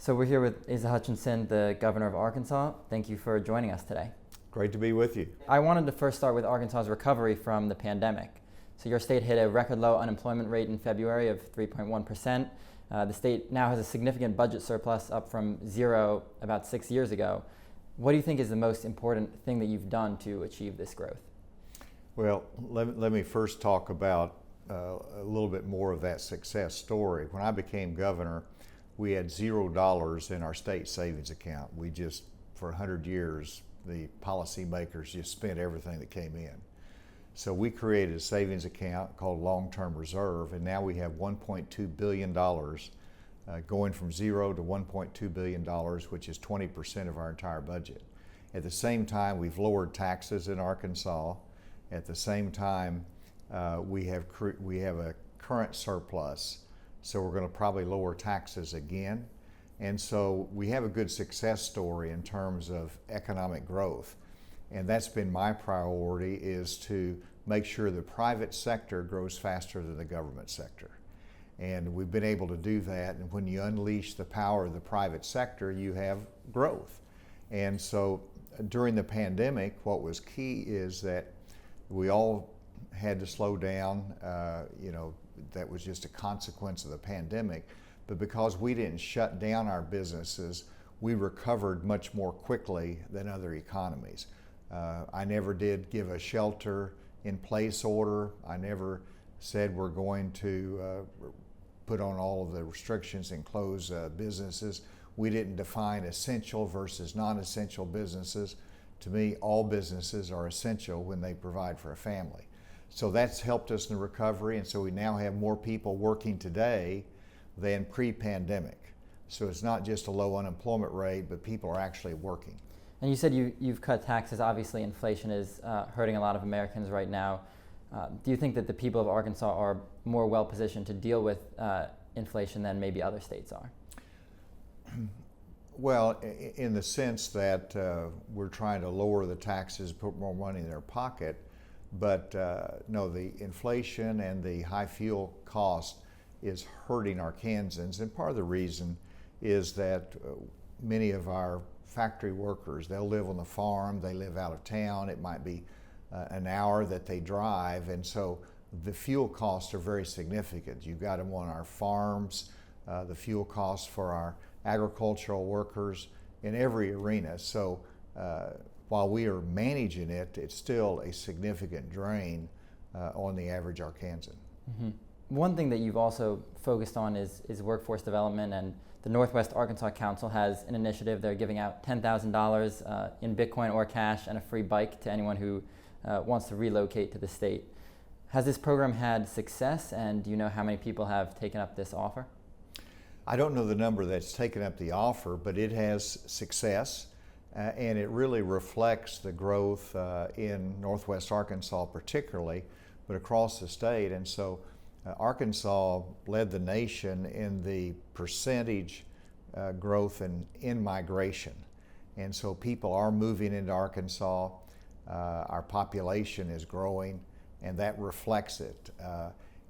So we're here with Asa Hutchinson, the governor of Arkansas. Thank you for joining us today. Great to be with you. I wanted to first start with Arkansas's recovery from the pandemic. So your state hit a record low unemployment rate in February of 3.1%. The state now has a significant budget surplus, up from zero about 6 years ago. What do you think is the most important thing that you've done to achieve this growth? Well, let me first talk about a little bit more of that success story. When I became governor, we had $0 in our state savings account. We just, for 100 years, the policymakers just spent everything that came in. So we created a savings account called long-term reserve, and now we have $1.2 billion, going from zero to $1.2 billion, which is 20% of our entire budget. At the same time, we've lowered taxes in Arkansas. At the same time, we have a current surplus, so we're going to probably lower taxes again. And so we have a good success story in terms of economic growth. And that's been my priority, is to make sure the private sector grows faster than the government sector. And we've been able to do that. And when you unleash the power of the private sector, you have growth. And so during the pandemic, what was key is that we all had to slow down. That was just a consequence of the pandemic. But because we didn't shut down our businesses, we recovered much more quickly than other economies. I never did give a shelter-in-place order. I never said we're going to put on all of the restrictions and close businesses. We didn't define essential versus non-essential businesses. To me, all businesses are essential when they provide for a family. So that's helped us in the recovery, and so we now have more people working today than pre-pandemic. So it's not just a low unemployment rate, but people are actually working. And you said you've cut taxes. Obviously, inflation is hurting a lot of Americans right now. Do you think that the people of Arkansas are more well-positioned to deal with inflation than maybe other states are? Well, in the sense that we're trying to lower the taxes, put more money in their pocket, but no, the inflation and the high fuel cost is hurting Arkansans, and part of the reason is that many of our factory workers, they'll live on the farm, they live out of town, it might be an hour that they drive, and so the fuel costs are very significant. You've got them on our farms, the fuel costs for our agricultural workers in every arena. So while we are managing it, it's still a significant drain on the average Arkansan. Mm-hmm. One thing that you've also focused on is workforce development, and the Northwest Arkansas Council has an initiative. They're giving out $10,000 in Bitcoin or cash and a free bike to anyone who wants to relocate to the state. Has this program had success, and do you know how many people have taken up this offer? I don't know the number that's taken up the offer, but it has success, and it really reflects the growth in Northwest Arkansas particularly, but across the state. And so Arkansas led the nation in the percentage growth in migration. And so people are moving into Arkansas. Our population is growing, and that reflects it.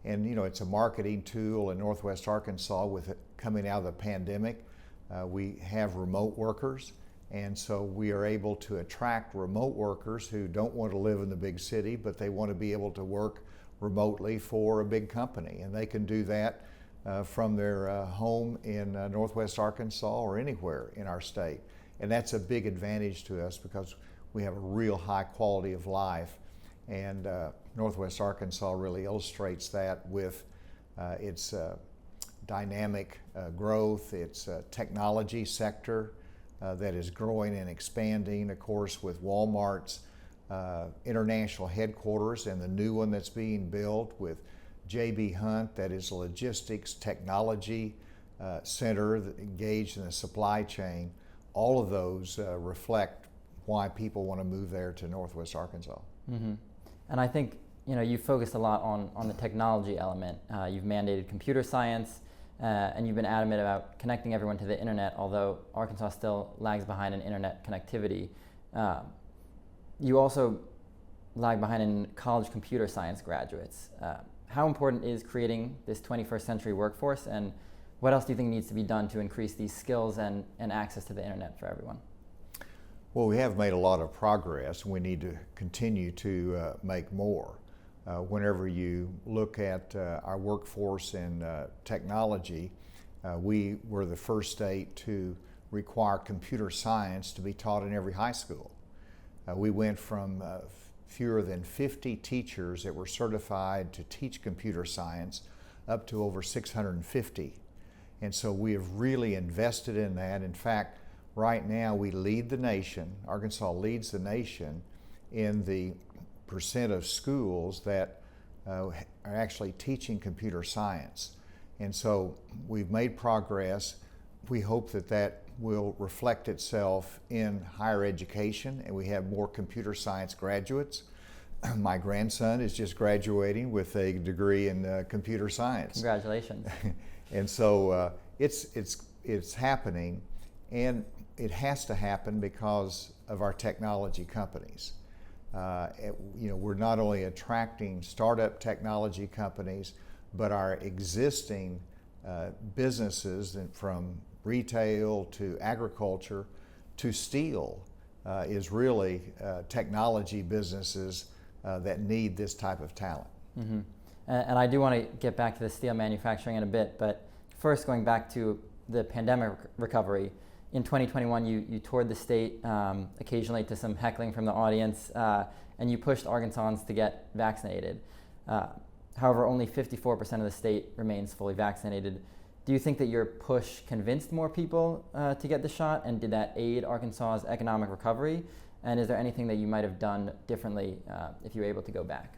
And it's a marketing tool in Northwest Arkansas with it coming out of the pandemic. We have remote workers, and so we are able to attract remote workers who don't want to live in the big city, but they want to be able to work remotely for a big company, and they can do that from their home in Northwest Arkansas or anywhere in our state. And that's a big advantage to us because we have a real high quality of life, and Northwest Arkansas really illustrates that with its dynamic growth, its technology sector that is growing and expanding, of course, with Walmart's international headquarters and the new one that's being built with J.B. Hunt, that is a logistics technology center that engaged in the supply chain. All of those reflect why people want to move there to Northwest Arkansas. Mm-hmm. And I think you've focused a lot on the technology element. You've mandated computer science, and you've been adamant about connecting everyone to the internet, although Arkansas still lags behind in internet connectivity. You also lag behind in college computer science graduates. How important is creating this 21st century workforce, and What else do you think needs to be done to increase these skills and access to the internet for everyone? Well, we have made a lot of progress. We need to continue to make more. Whenever you look at our workforce in technology, we were the first state to require computer science to be taught in every high school. We went from fewer than 50 teachers that were certified to teach computer science up to over 650. And so we have really invested in that. In fact, right now we lead the nation, Arkansas leads the nation in the percent of schools that are actually teaching computer science. And so we've made progress. We hope that that will reflect itself in higher education, and we have more computer science graduates. My grandson is just graduating with a degree in computer science. Congratulations. And so it's happening, and it has to happen because of our technology companies. We're not only attracting startup technology companies, but our existing businesses, from retail to agriculture to steel, is really technology businesses that need this type of talent. Mm-hmm. And I do want to get back to the steel manufacturing in a bit, but first, going back to the pandemic recovery, in 2021 you toured the state, occasionally to some heckling from the audience, and you pushed Arkansans to get vaccinated. However, only 54% of the state remains fully vaccinated. Do you think that your push convinced more people to get the shot, and did that aid Arkansas's economic recovery? And is there anything that you might have done differently if you were able to go back?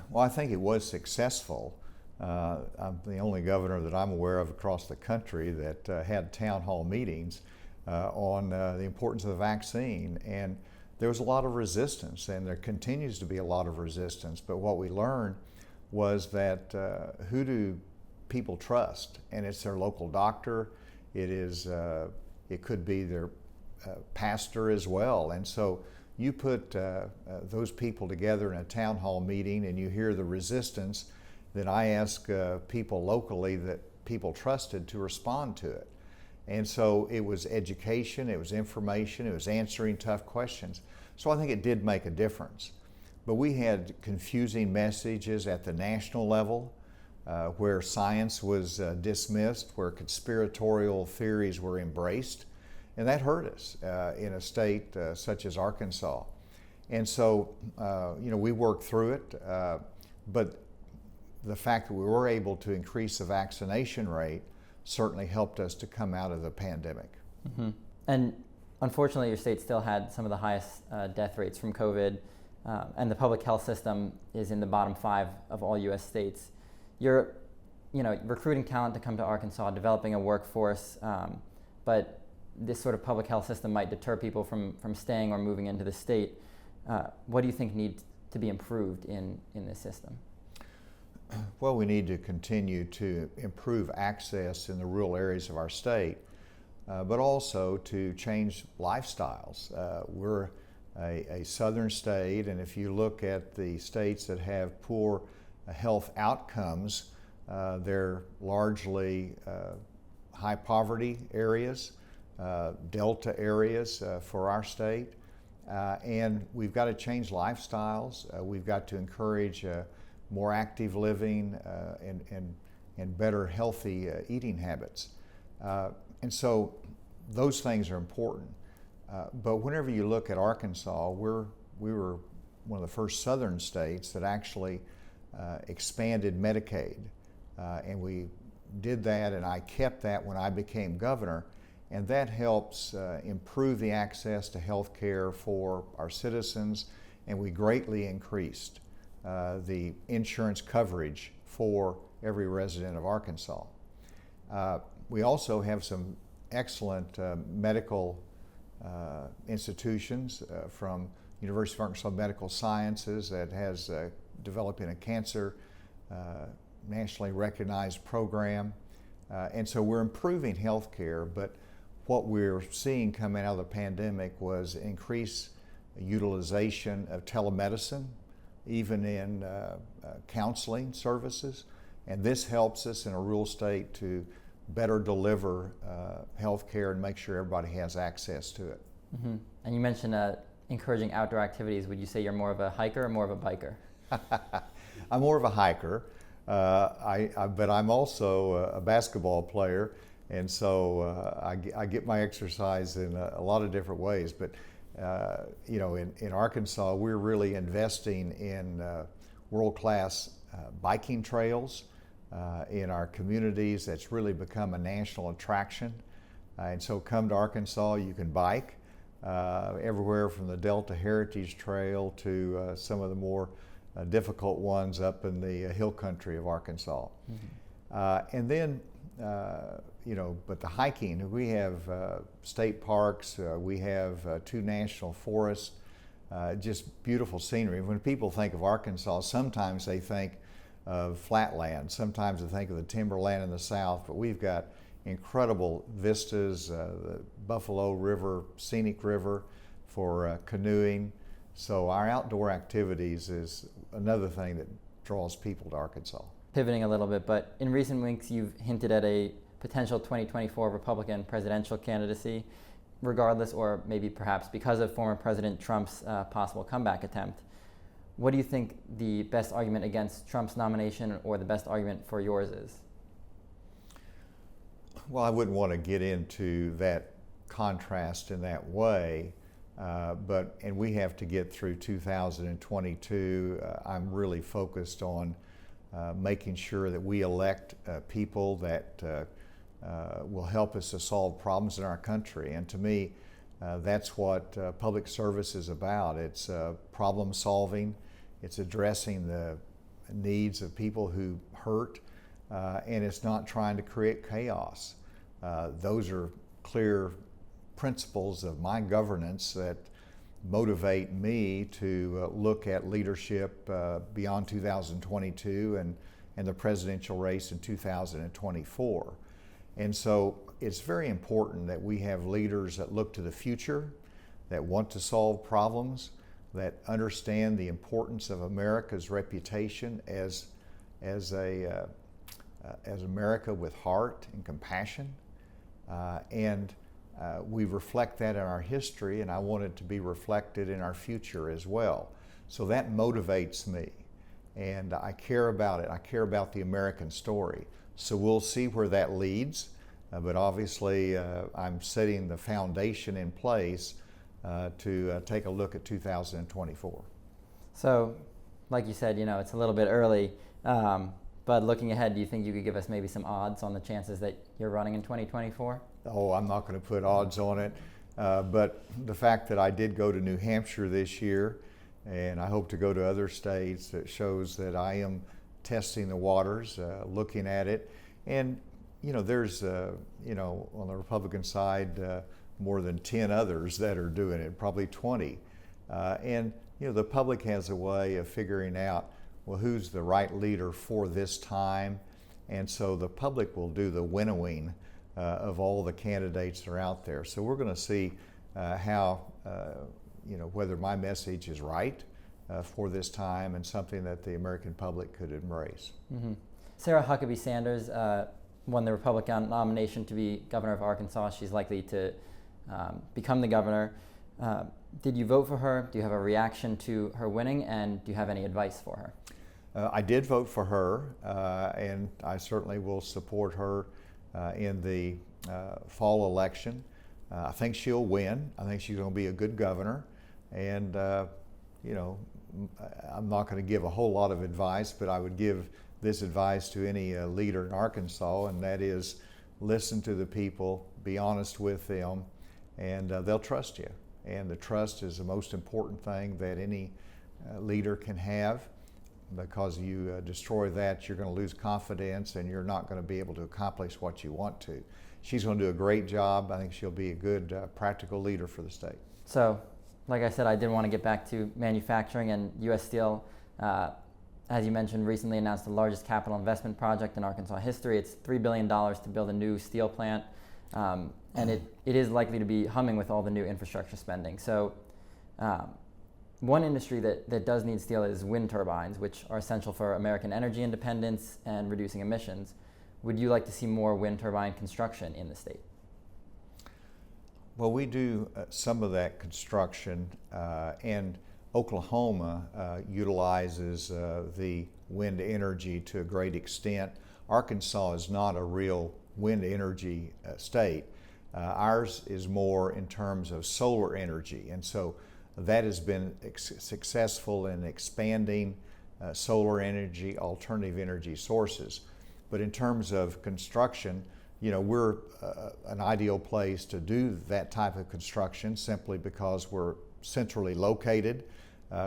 Well, I think it was successful. I'm the only governor that I'm aware of across the country that had town hall meetings on the importance of the vaccine. And there was a lot of resistance, and there continues to be a lot of resistance. But what we learned was that who do people trust? And it's their local doctor. It could be their pastor as well. And so you put those people together in a town hall meeting, and you hear the resistance. Then I ask people locally that people trusted to respond to it. And so it was education, it was information, it was answering tough questions. So I think it did make a difference. But we had confusing messages at the national level where science was dismissed, where conspiratorial theories were embraced. And that hurt us in a state such as Arkansas. And so, we worked through it, but the fact that we were able to increase the vaccination rate certainly helped us to come out of the pandemic. Mm-hmm. And unfortunately, your state still had some of the highest death rates from COVID, and the public health system is in the bottom 5 of all U.S. states. You're, recruiting talent to come to Arkansas, developing a workforce, but this sort of public health system might deter people from staying or moving into the state. What do you think needs to be improved in this system? Well, we need to continue to improve access in the rural areas of our state, but also to change lifestyles. We're a southern state, and if you look at the states that have poor health outcomes, they're largely high poverty areas, delta areas for our state, and we've got to change lifestyles. We've got to encourage more active living and better healthy eating habits. And so those things are important. But whenever you look at Arkansas, we were one of the first southern states that actually expanded Medicaid. And we did that, and I kept that when I became governor. And that helps improve the access to health care for our citizens, and we greatly increased the insurance coverage for every resident of Arkansas. We also have some excellent medical institutions from University of Arkansas Medical Sciences that has developing a cancer nationally recognized program. And so we're improving health care, but what we're seeing coming out of the pandemic was increased utilization of telemedicine, even in counseling services. And this helps us in a rural state to better deliver health care and make sure everybody has access to it. Mm-hmm. And you mentioned encouraging outdoor activities. Would you say you're more of a hiker or more of a biker? I'm more of a hiker, but I'm also a basketball player, and so I get my exercise in a lot of different ways. But you know, in Arkansas, we're really investing in world-class biking trails in our communities. That's really become a national attraction. And so come to Arkansas, you can bike everywhere from the Delta Heritage Trail to some of the more difficult ones up in the hill country of Arkansas. Mm-hmm. And then, you know, but the hiking, we have state parks, we have 2 national forests, just beautiful scenery. When people think of Arkansas, sometimes they think of flatland, sometimes they think of the timberland in the south, but we've got incredible vistas, the Buffalo River, scenic river for canoeing. So our outdoor activities is another thing that draws people to Arkansas. Pivoting a little bit, but in recent weeks you've hinted at a potential 2024 Republican presidential candidacy, regardless or maybe perhaps because of former President Trump's possible comeback attempt. What do you think the best argument against Trump's nomination or the best argument for yours is? Well, I wouldn't want to get into that contrast in that way, and we have to get through 2022. I'm really focused on making sure that we elect people that will help us to solve problems in our country. And to me, that's what public service is about. It's problem solving, it's addressing the needs of people who hurt, and it's not trying to create chaos. Those are clear principles of my governance that motivate me to look at leadership beyond 2022 and the presidential race in 2024. And so it's very important that we have leaders that look to the future, that want to solve problems, that understand the importance of America's reputation as America with heart and compassion. We reflect that in our history, and I want it to be reflected in our future as well. So that motivates me, and I care about it. I care about the American story. So we'll see where that leads, but obviously I'm setting the foundation in place to take a look at 2024. So, like you said, you know, it's a little bit early, but looking ahead, do you think you could give us maybe some odds on the chances that you're running in 2024? Oh, I'm not going to put odds on it, but the fact that I did go to New Hampshire this year, and I hope to go to other states, it shows that I am testing the waters, looking at it. And, you know, there's, you know, on the Republican side, more than 10 others that are doing it, probably 20. And, you know, the public has a way of figuring out, well, who's the right leader for this time? And so the public will do the winnowing of all the candidates that are out there. So we're going to see how, you know, whether my message is right for this time and something that the American public could embrace. Mm-hmm. Sarah Huckabee Sanders won the Republican nomination to be governor of Arkansas. She's likely to become the governor. Did you vote for her? Do you have a reaction to her winning, and do you have any advice for her? I did vote for her, and I certainly will support her in the fall election. I think she'll win. I think she's going to be a good governor, and you know, I'm not going to give a whole lot of advice, but I would give this advice to any leader in Arkansas, and that is listen to the people, be honest with them, and they'll trust you. And the trust is the most important thing that any leader can have, because you destroy that, you're going to lose confidence and you're not going to be able to accomplish what you want to. She's going to do a great job. I think she'll be a good practical leader for the state. So, like I said, I did want to get back to manufacturing, and U.S. Steel, as you mentioned, recently announced the largest capital investment project in Arkansas history. It's $3 billion to build a new steel plant, and it is likely to be humming with all the new infrastructure spending. So one industry that does need steel is wind turbines, which are essential for American energy independence and reducing emissions. Would you like to see more wind turbine construction in the state? Well, we do some of that construction, and Oklahoma utilizes the wind energy to a great extent. Arkansas is not a real wind energy state. Ours is more in terms of solar energy, and so that has been successful in expanding solar energy, alternative energy sources. But in terms of construction, we're an ideal place to do that type of construction simply because we're centrally located.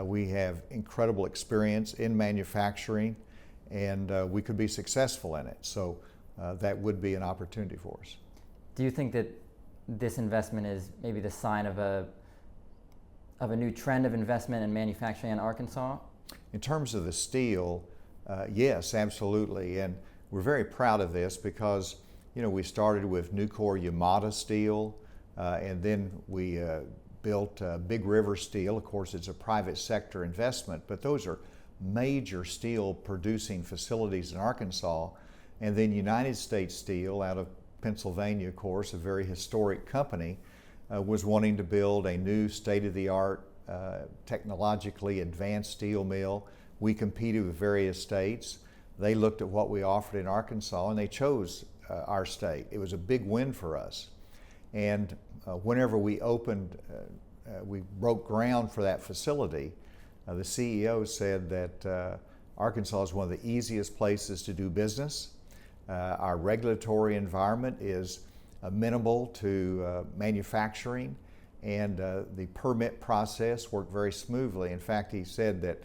We have incredible experience in manufacturing, and we could be successful in it. So that would be an opportunity for us. Do you think that this investment is maybe the sign of a new trend of investment in manufacturing in Arkansas? In terms of the steel, yes, absolutely. And we're very proud of this because we started with Nucor-Yamada Steel, and then we built Big River Steel. Of course, it's a private sector investment, but those are major steel producing facilities in Arkansas. And then United States Steel out of Pennsylvania, of course, a very historic company, was wanting to build a new state-of-the-art, technologically advanced steel mill. We competed with various states. They looked at what we offered in Arkansas and they chose our state. It was a big win for us. And whenever we opened, we broke ground for that facility, the CEO said that Arkansas is one of the easiest places to do business. Our regulatory environment is amenable to manufacturing, and the permit process worked very smoothly. In fact, he said that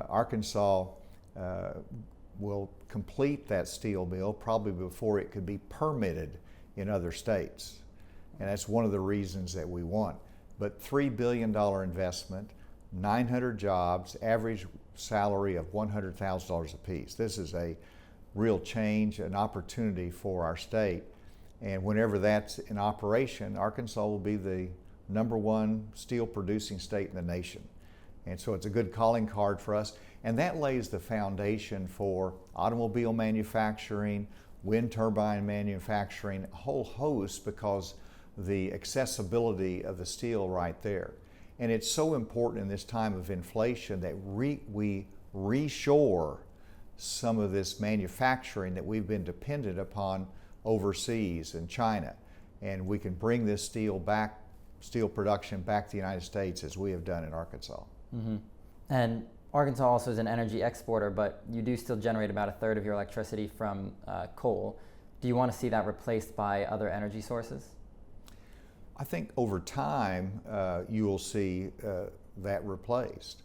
Arkansas will complete that steel mill probably before it could be permitted in other states. And that's one of the reasons that we want. But $3 billion investment, 900 jobs, average salary of $100,000 apiece. This is a real change, an opportunity for our state. And whenever that's in operation, Arkansas will be the #1 steel producing state in the nation. And so it's a good calling card for us. And that lays the foundation for automobile manufacturing, wind turbine manufacturing, a whole host, because the accessibility of the steel right there. And it's so important in this time of inflation that we reshore some of this manufacturing that we've been dependent upon overseas in China. And we can bring this steel production back to the United States as we have done in Arkansas. Mm-hmm. And Arkansas also is an energy exporter, but you do still generate about a third of your electricity from coal. Do you want to see that replaced by other energy sources? I think over time you will see that replaced.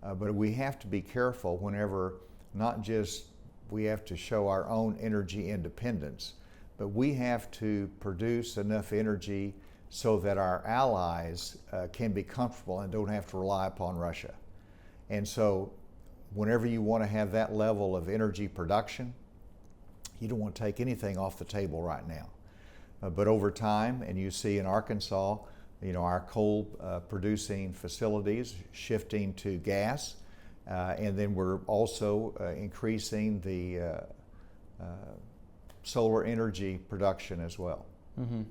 But we have to be careful whenever not just we have to show our own energy independence, but we have to produce enough energy so that our allies can be comfortable and don't have to rely upon Russia. And so whenever you want to have that level of energy production, you don't want to take anything off the table right now. But over time, and you see in Arkansas, our coal producing facilities shifting to gas, and then we're also increasing the solar energy production as well. Mm-hmm.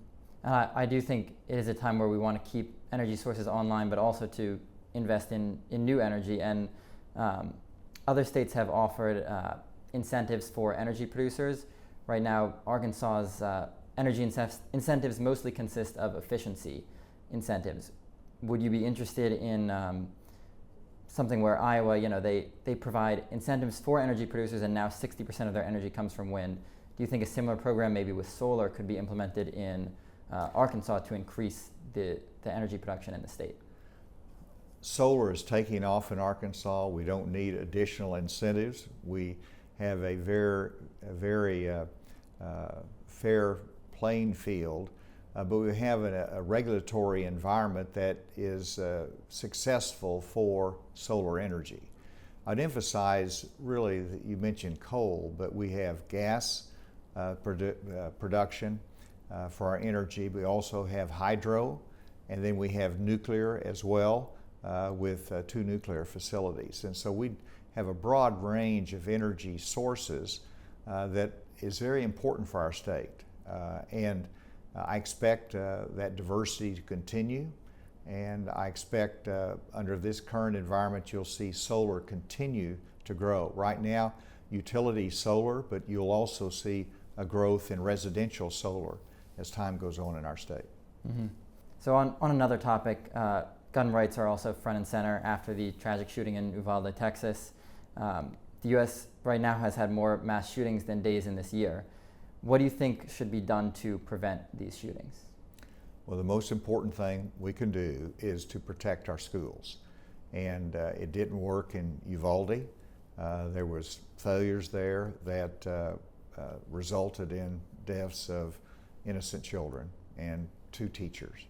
I do think it is a time where we want to keep energy sources online, but also to invest in new energy. And other states have offered incentives for energy producers. Right now, Arkansas's energy incentives mostly consist of efficiency incentives. Would you be interested in something where Iowa, they provide incentives for energy producers, and now 60% of their energy comes from wind? Do you think a similar program, maybe with solar, could be implemented in Arkansas to increase the energy production in the state? Solar is taking off in Arkansas. We don't need additional incentives. We have a very fair playing field, but we have a regulatory environment that is successful for solar energy. I'd emphasize really that you mentioned coal, but we have gas production for our energy. We also have hydro, and then we have nuclear as well. with 2 nuclear facilities. And so we have a broad range of energy sources that is very important for our state. And I expect that diversity to continue, and I expect under this current environment you'll see solar continue to grow. Right now, utility solar, but you'll also see a growth in residential solar as time goes on in our state. Mm-hmm. So on another topic, gun rights are also front and center after the tragic shooting in Uvalde, Texas. The U.S. right now has had more mass shootings than days in this year. What do you think should be done to prevent these shootings? Well, the most important thing we can do is to protect our schools. And it didn't work in Uvalde. There was failures there that resulted in deaths of innocent children and 2 teachers.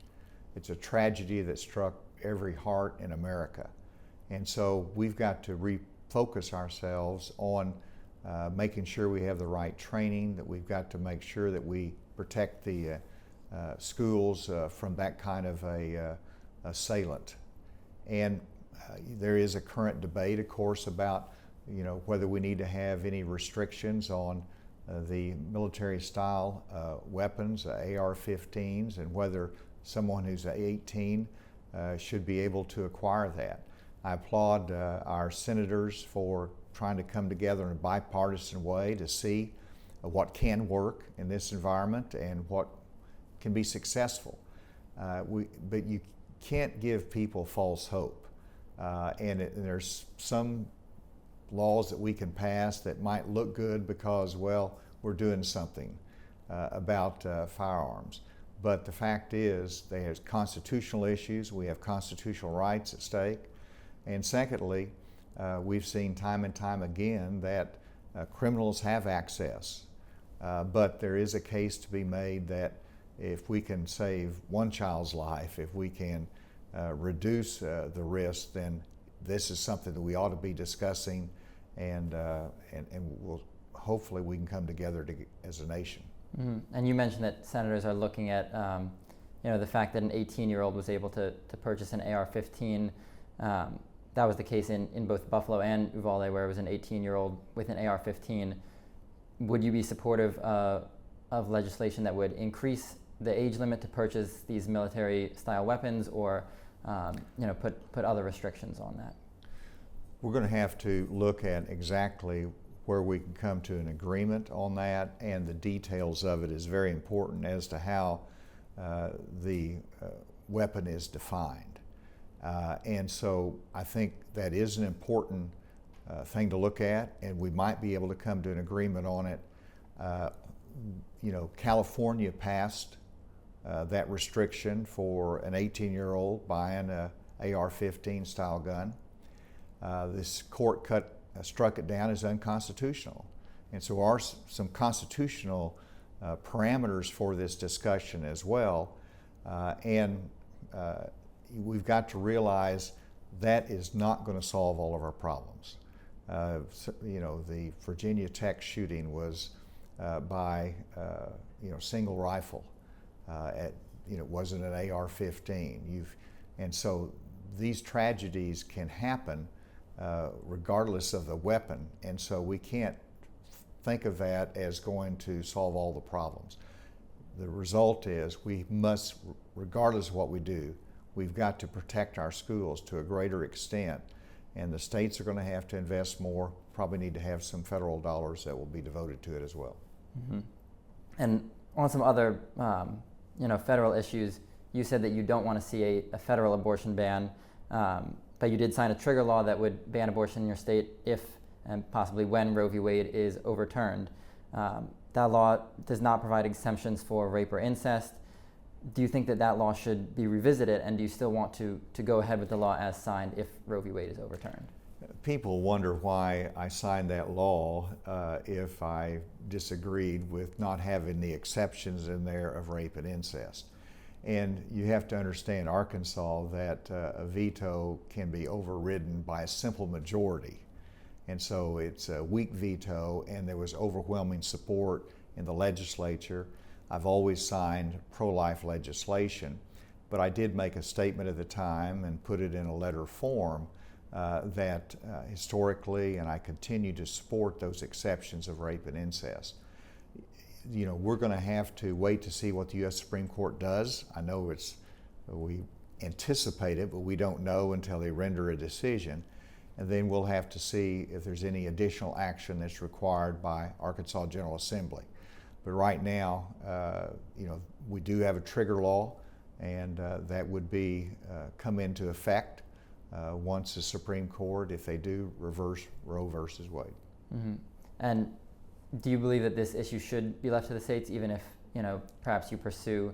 It's a tragedy that struck every heart in America. And so we've got to refocus ourselves on making sure we have the right training, that we've got to make sure that we protect the schools from that kind of a assailant. And there is a current debate, of course, about whether we need to have any restrictions on the military-style weapons, AR-15s, and whether someone who's 18 should be able to acquire that. I applaud our senators for trying to come together in a bipartisan way to see what can work in this environment and what can be successful. But you can't give people false hope. And there's some laws that we can pass that might look good because, well, we're doing something about firearms. But the fact is, there's constitutional issues. We have constitutional rights at stake. And secondly, we've seen time and time again that criminals have access. But there is a case to be made that if we can save one child's life, if we can reduce the risk, then this is something that we ought to be discussing, and we'll, hopefully we can come together as a nation. Mm-hmm. And you mentioned that senators are looking at the fact that an 18-year-old was able to purchase an AR-15. That was the case in both Buffalo and Uvalde, where it was an 18-year-old with an AR-15. Would you be supportive of legislation that would increase the age limit to purchase these military-style weapons, or put other restrictions on that? We're going to have to look at exactly where we can come to an agreement on that, and the details of it is very important as to how the weapon is defined. And so I think that is an important thing to look at, and we might be able to come to an agreement on it. California passed that restriction for an 18-year-old buying a AR-15 style gun. This court struck it down as unconstitutional. And so there are some constitutional parameters for this discussion as well. We've got to realize that is not going to solve all of our problems. The Virginia Tech shooting was by single rifle. It wasn't an AR-15. And so these tragedies can happen regardless of the weapon, and so we can't think of that as going to solve all the problems. The result is we must, regardless of what we do, we've got to protect our schools to a greater extent, and the states are going to have to invest more, probably need to have some federal dollars that will be devoted to it as well. Mm-hmm. And on some other federal issues, you said that you don't want to see a federal abortion ban, but you did sign a trigger law that would ban abortion in your state if and possibly when Roe v. Wade is overturned. That law does not provide exemptions for rape or incest. Do you think that law should be revisited, and do you still want to go ahead with the law as signed if Roe v. Wade is overturned? People wonder why I signed that law if I disagreed with not having the exceptions in there of rape and incest. And you have to understand, Arkansas, that a veto can be overridden by a simple majority. And so it's a weak veto, and there was overwhelming support in the legislature. I've always signed pro-life legislation, but I did make a statement at the time and put it in a letter form that historically, and I continue to support those exceptions of rape and incest. You know, we're going to have to wait to see what the U.S. Supreme Court does. I know we anticipate it, but we don't know until they render a decision. And then we'll have to see if there's any additional action that's required by Arkansas General Assembly. But right now, you know, we do have a trigger law, and that would be come into effect once the Supreme Court, if they do, reverse Roe versus Wade. Mm-hmm. And do you believe that this issue should be left to the states, even if, you know, perhaps you pursue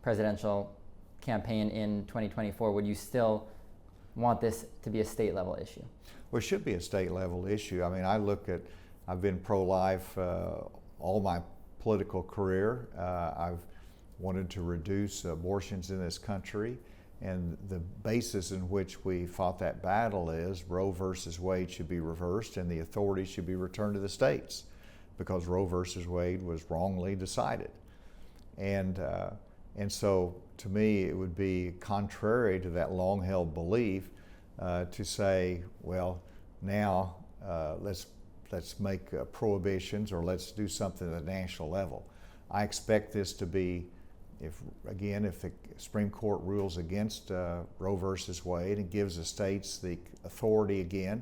presidential campaign in 2024? Would you still want this to be a state level issue? Well, it should be a state level issue. I mean, I've been pro-life all my political career. I've wanted to reduce abortions in this country, and the basis in which we fought that battle is Roe versus Wade should be reversed and the authority should be returned to the states, because Roe versus Wade was wrongly decided. And so to me, it would be contrary to that long-held belief to say, well, now let's make prohibitions, or let's do something at a national level. I expect this to be, if the Supreme Court rules against Roe versus Wade and gives the states the authority again,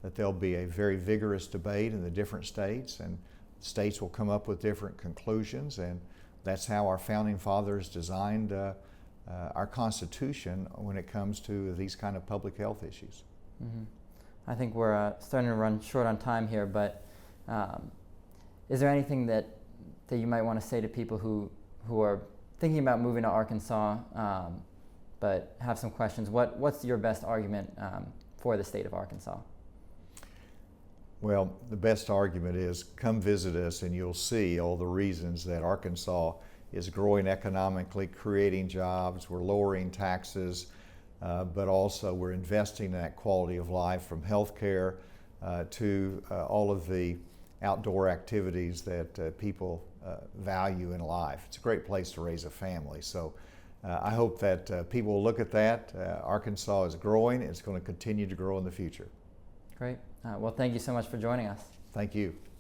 that there'll be a very vigorous debate in the different states, and states will come up with different conclusions, and that's how our founding fathers designed our Constitution when it comes to these kind of public health issues. Mm-hmm. I think we're starting to run short on time here, but is there anything that you might want to say to people who are thinking about moving to Arkansas but have some questions? What's your best argument for the state of Arkansas? Well, the best argument is come visit us and you'll see all the reasons that Arkansas is growing economically, creating jobs, we're lowering taxes, but also we're investing in that quality of life, from health care to all of the outdoor activities that people value in life. It's a great place to raise a family. So I hope that people will look at that. Arkansas is growing. It's going to continue to grow in the future. Great. Well, thank you so much for joining us. Thank you.